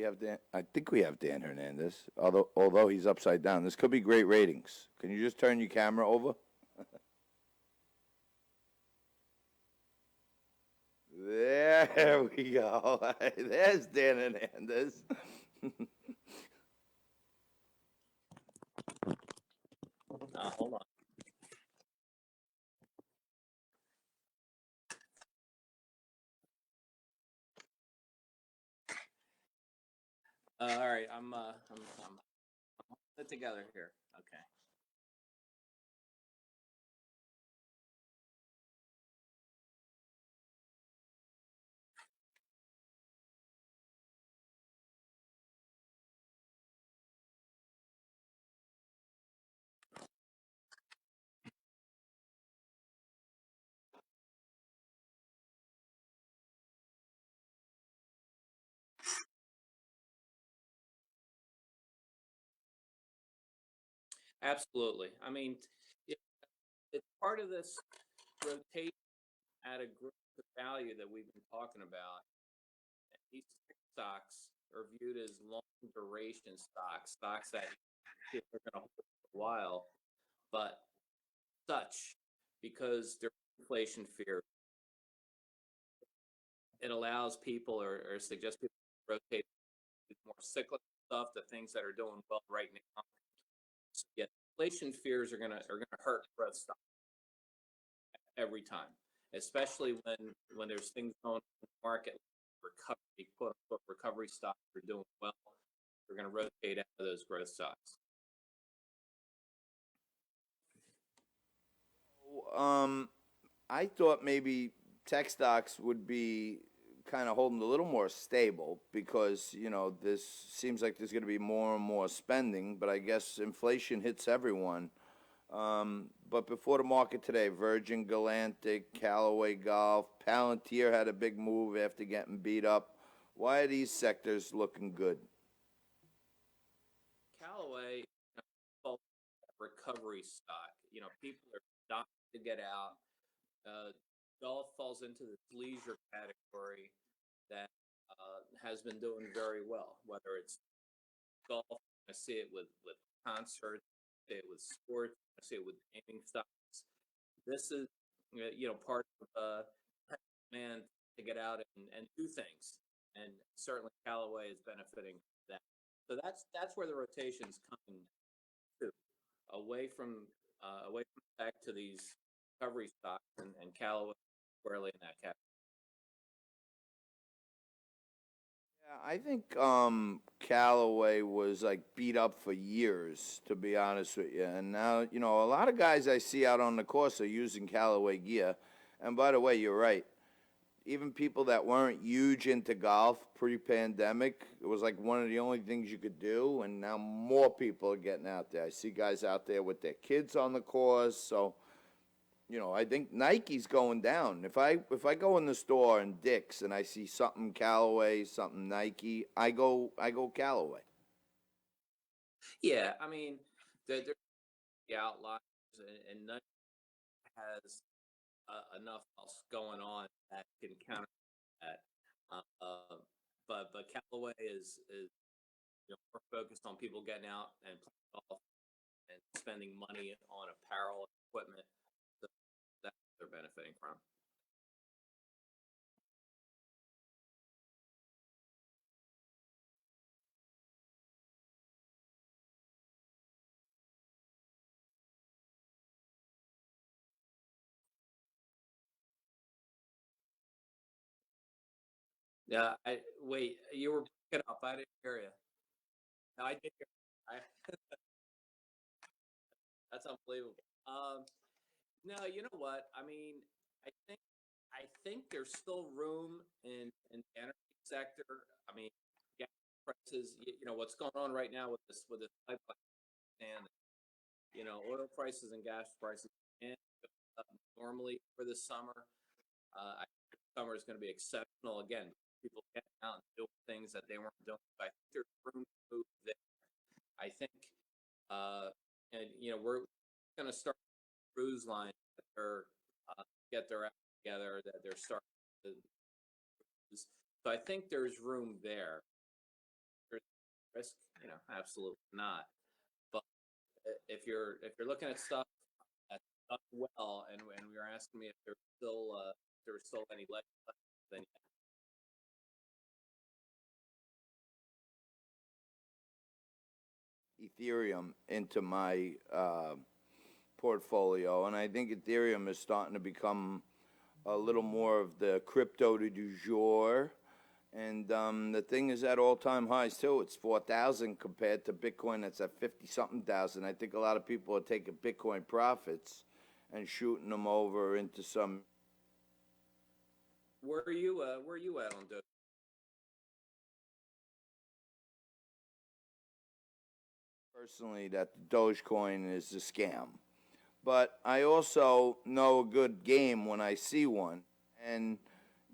we have Dan. I think we have Dan Hernandez. Although he's upside down, this could be great ratings. Can you just turn your camera over? There we go. There's Dan Hernandez. Hold on. All right, I'm holding it together here. Okay. Absolutely. I mean, it, it's part of this rotation at a growth of value that we've been talking about. These stocks are viewed as long duration stocks, stocks that people are going to hold for a while, but such because there's inflation fear, it allows people or suggests people to rotate more cyclical stuff, the things that are doing well right now. So, yeah, inflation fears are gonna hurt growth stock every time, especially when there's things going on in the market, recovery, quote unquote recovery stocks are doing well. We're going to rotate out of those growth stocks. Um, I thought maybe tech stocks would be kind of holding a little more stable because, this seems like there's going to be more and more spending, but I guess inflation hits everyone. But before the market today, Virgin Galactic, Callaway Golf, Palantir had a big move after getting beat up. Why are these sectors looking good? Callaway, recovery stock. People are dying to get out. Uh, Golf falls into this leisure category that has been doing very well. Whether it's golf, I see it with concerts, I see it with sports, I see it with gaming stocks. This is part of demand to get out and do things, and certainly Callaway is benefiting from that. So that's where the rotation's coming to, away from back to these recovery stocks and Callaway squarely in that category. Yeah, I think Callaway was like beat up for years, to be honest with you. And now, a lot of guys I see out on the course are using Callaway gear. And by the way, you're right. Even people that weren't huge into golf pre-pandemic, it was like one of the only things you could do. And now more people are getting out there. I see guys out there with their kids on the course. So, I think Nike's going down. If I go in the store in Dick's and I see something Callaway, something Nike, I go Callaway. Yeah, I mean, there's the outliers, and none has enough else going on that can counter that. But Callaway is more focused on people getting out and playing golf and spending money on apparel and equipment. So that they're benefiting from. Yeah, wait, you were breaking up. I didn't hear you. No, I did hear. I, that's unbelievable. No, you know what? I mean, I think I think there's still room in the energy sector. I mean, gas prices. What's going on right now with this pipeline, and oil prices and gas prices. And normally for the summer, I think summer is going to be exceptional again. People getting out and doing things that they weren't doing. I think there's room to move there. I think, uh, and we're going to start cruise lines that are get their act together, that they're starting to. So I think there's room there. risk? Absolutely not. But if you're looking at stuff that's done well, and you're asking me if there's still any legs left, then Ethereum into my portfolio, and I think Ethereum is starting to become a little more of the crypto du jour. And the thing is at all-time highs too. It's 4,000 compared to Bitcoin that's at 50-something thousand. I think a lot of people are taking Bitcoin profits and shooting them over into some. where are you at on Doge? Personally, that the Dogecoin is a scam. But I also know a good game when I see one. And,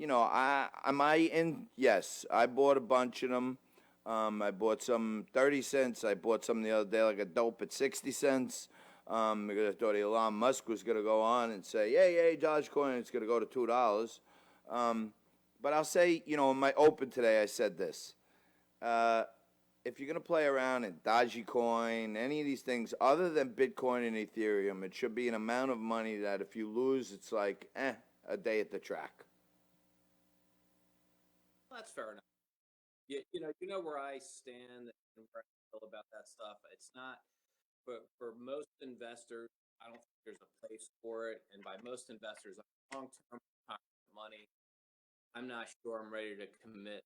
am I in? Yes, I bought a bunch of them. I bought some 30 cents. I bought some the other day, like a dope at 60 cents. Because I thought Elon Musk was going to go on and say, hey, Dogecoin, it's going to go to $2. But I'll say, in my open today, I said this. If you're going to play around in Dogecoin, any of these things other than Bitcoin and Ethereum, it should be an amount of money that if you lose, it's like, a day at the track. Well, that's fair enough. You know where I stand and where I feel about that stuff. It's not for most investors. I don't think there's a place for it, and by most investors, long term money. I'm not sure I'm ready to commit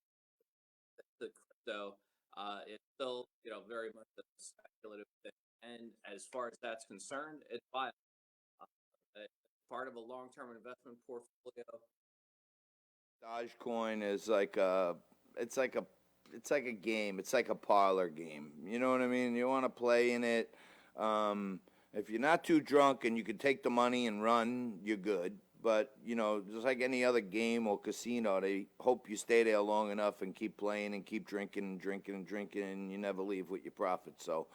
to crypto. It's still, very much a speculative thing. And as far as that's concerned, it's viable. It's part of a long-term investment portfolio. Dogecoin is like it's like a game. It's like a parlor game. You know what I mean? You want to play in it. If you're not too drunk and you can take the money and run, you're good. But just like any other game or casino, they hope you stay there long enough and keep playing and keep drinking and drinking and drinking, and you never leave with your profits. So,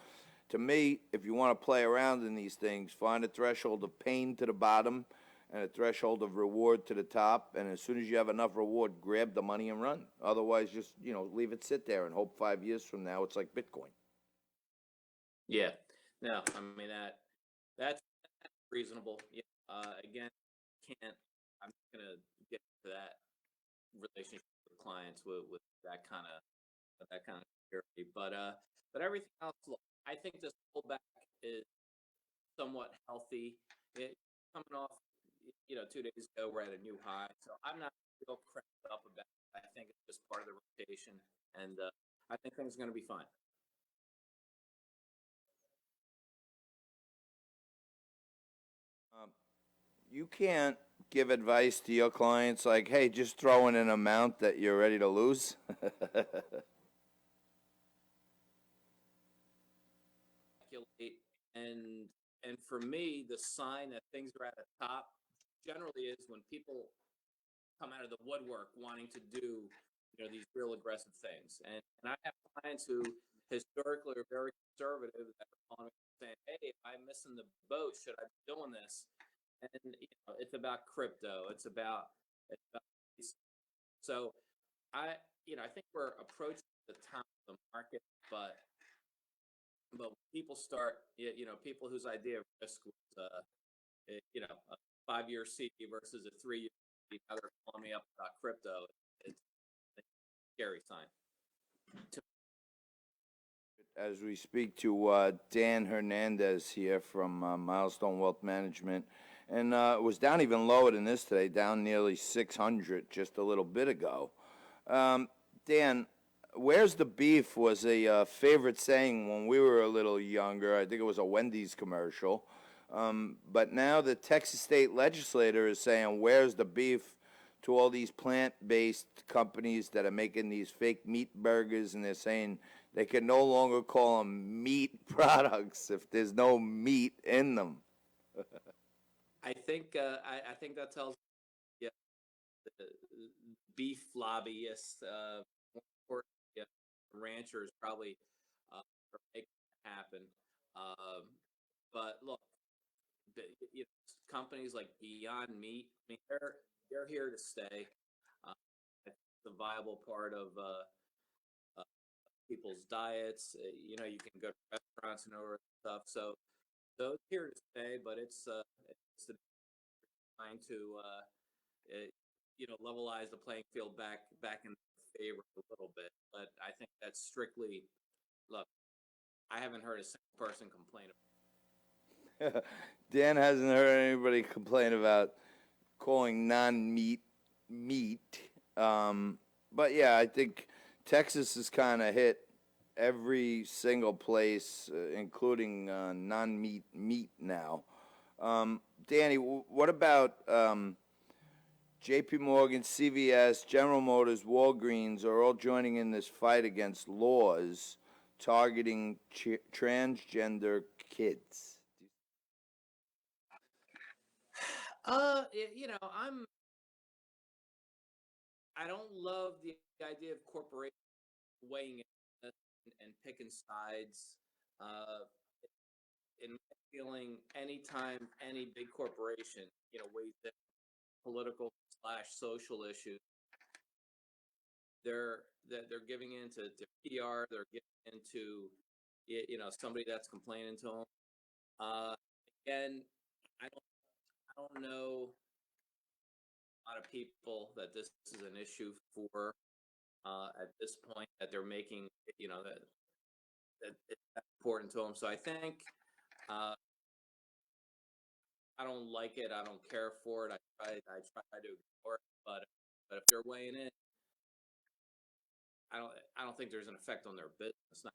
to me, if you want to play around in these things, find a threshold of pain to the bottom and a threshold of reward to the top. And as soon as you have enough reward, grab the money and run. Otherwise, just leave it sit there and hope 5 years from now it's like Bitcoin. Yeah. No, I mean that's reasonable. Yeah. Again, can't. I'm not gonna get to that relationship with clients with that kind of security. But everything else, look, I think this pullback is somewhat healthy. Coming off, 2 days ago, we're at a new high, so I'm not real cranked up about it. I think it's just part of the rotation, and I think things are going to be fine. Um, you can't give advice to your clients like, hey, just throw in an amount that you're ready to lose. Speculate, and for me, the sign that things are at the top generally is when people come out of the woodwork wanting to do these real aggressive things. And I have clients who historically are very conservative that are calling me saying, hey, I'm missing the boat, should I be doing this? And it's about crypto, it's about so I think we're approaching the top of the market. But when people start, people whose idea of risk was a 5-year CD versus a 3-year CD, now they're calling me up about crypto. It's a scary sign. As we speak to Dan Hernandez here from Milestone Wealth Management. And it was down even lower than this today, down nearly 600 just a little bit ago. Dan, where's the beef was a favorite saying when we were a little younger. I think it was a Wendy's commercial. But now the Texas state legislator is saying, where's the beef to all these plant-based companies that are making these fake meat burgers, and they're saying they can no longer call them meat products if there's no meat in them. I think that tells yeah, the beef lobbyists, or yeah, ranchers probably are making it happen. Um, but look, companies like Beyond Meat, I mean, they're here to stay. It's a viable part of people's diets. You can go to restaurants and order stuff. So it's here to stay, but it's trying to levelize the playing field back in favor a little bit. But I think that's strictly look. I haven't heard a single person complain Dan hasn't heard anybody complain about calling non-meat meat. But yeah, I think Texas has kind of hit every single place, including non-meat meat now. Danny, what about J.P. Morgan, CVS, General Motors, Walgreens are all joining in this fight against laws targeting transgender kids? I don't love the idea of corporations weighing in and picking sides. Uh, in my feeling, anytime any big corporation, weighs in political slash social issues, they're giving into PR. They're giving into somebody that's complaining to them. Uh, Again, I don't know a lot of people that this is an issue for at this point that they're making that it's that important to them. So I think uh, I don't like it. I don't care for it. I try to ignore it. But if they're weighing in, I don't think there's an effect on their business.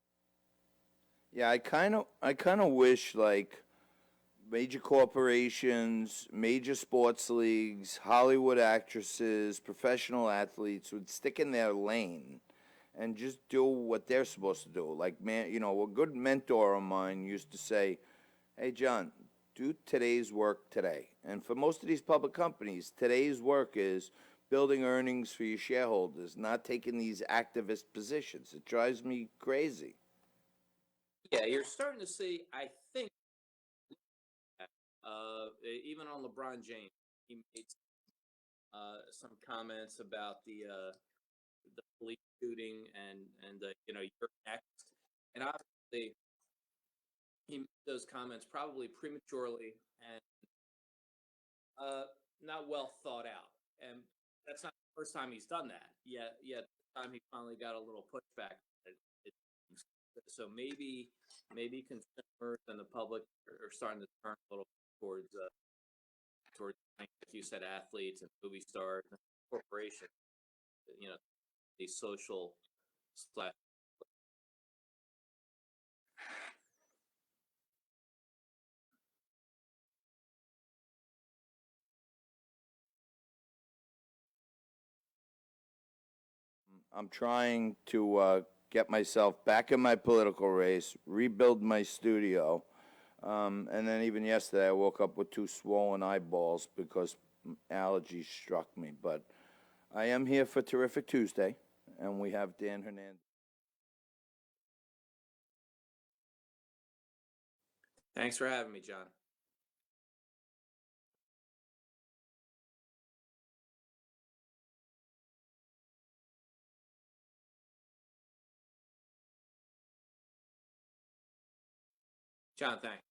Yeah, I kind of wish like major corporations, major sports leagues, Hollywood actresses, professional athletes would stick in their lane and just do what they're supposed to do. Like, man, a good mentor of mine used to say, "Hey, John, do today's work today." And for most of these public companies, today's work is building earnings for your shareholders, not taking these activist positions. It drives me crazy. Yeah, you're starting to see. I think even on LeBron James, he made some comments about the police shooting and you're next. And obviously, he made those comments probably prematurely and not well thought out. And that's not the first time he's done that. Yet the time he finally got a little pushback. It, so maybe consumers and the public are starting to turn a little towards like you said, athletes and movie stars and corporations. You know, these social slash. I'm trying to get myself back in my political race, rebuild my studio. And then even yesterday, I woke up with two swollen eyeballs because allergies struck me. But I am here for Terrific Tuesday, and we have Dan Hernandez. Thanks for having me, John. John, thanks.